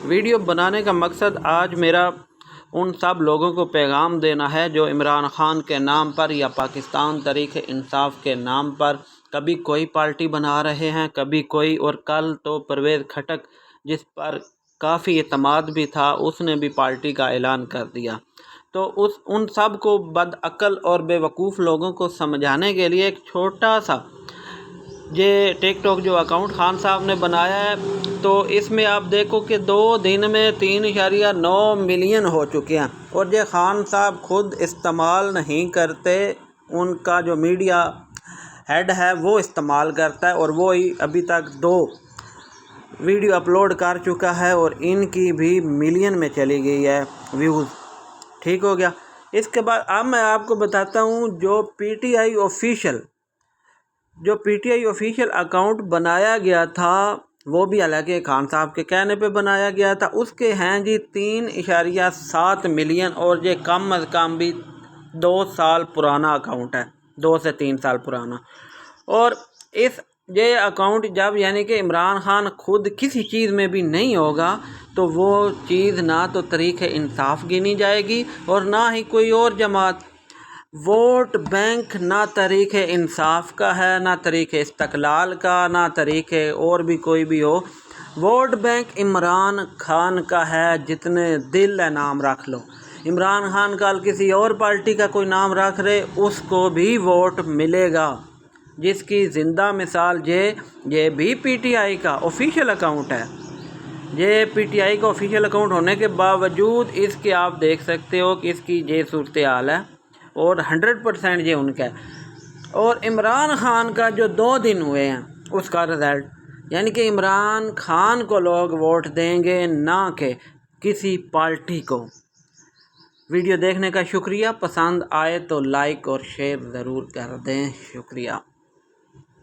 Video بنانے کا مقصد آج میرا ان سب لوگوں کو پیغام دینا ہے جو عمران خان کے نام پر یا پاکستان تحریک انصاف کے نام پر کبھی کوئی پارٹی بنا رہے ہیں، کبھی کوئی، اور کل تو پرویز خٹک جس پر کافی اعتماد بھی تھا اس نے بھی پارٹی کا اعلان کر دیا۔ تو ان سب کو بدعقل اور بے وقوف لوگوں کو سمجھانے کے لیے ایک چھوٹا سا یہ ٹک ٹاک جو اکاؤنٹ خان صاحب نے بنایا ہے، تو اس میں آپ دیکھو کہ 2 دن میں 3.9 ملین ہو چکے ہیں، اور یہ خان صاحب خود استعمال نہیں کرتے، ان کا جو میڈیا ہیڈ ہے وہ استعمال کرتا ہے، اور وہ ابھی تک 2 ویڈیو اپلوڈ کر چکا ہے اور ان کی بھی ملین میں چلی گئی ہے ویوز۔ ٹھیک ہو گیا۔ اس کے بعد اب میں آپ کو بتاتا ہوں جو P T I official account بنایا گیا تھا، وہ بھی حالانکہ خان صاحب کے کہنے پہ بنایا گیا تھا، اس کے ہیں جی 3.7 ملین، اور یہ کم از کم بھی 2 سال پرانا اکاؤنٹ ہے، 2 سے 3 سال پرانا۔ اور یہ اکاؤنٹ جب یعنی کہ عمران خان خود کسی چیز میں بھی نہیں ہوگا تو وہ چیز نہ تو تحریک انصاف گنی جائے گی اور نہ ہی کوئی اور جماعت۔ ووٹ بینک نہ تحریک انصاف کا ہے، نہ تحریک استقلال کا، نہ تحریک اور بھی کوئی بھی ہو۔ ووٹ بینک عمران خان کا ہے، جتنے دل ہے نام رکھ لو۔ عمران خان کل کسی اور پارٹی کا کوئی نام رکھ رہے، اس کو بھی ووٹ ملے گا، جس کی زندہ مثال یہ بھی پی ٹی آئی کا آفیشیل اکاؤنٹ ہے۔ یہ پی ٹی آئی کا آفیشیل اکاؤنٹ ہونے کے باوجود اس کے آپ دیکھ سکتے ہو کہ اس کی یہ صورتحال ہے، اور 100% یہ ان کا ہے۔ اور عمران خان کا جو 2 دن ہوئے ہیں اس کا رزلٹ، یعنی کہ عمران خان کو لوگ ووٹ دیں گے نہ کہ کسی پارٹی کو۔ ویڈیو دیکھنے کا شکریہ، پسند آئے تو لائک اور شیئر ضرور کر دیں، شکریہ۔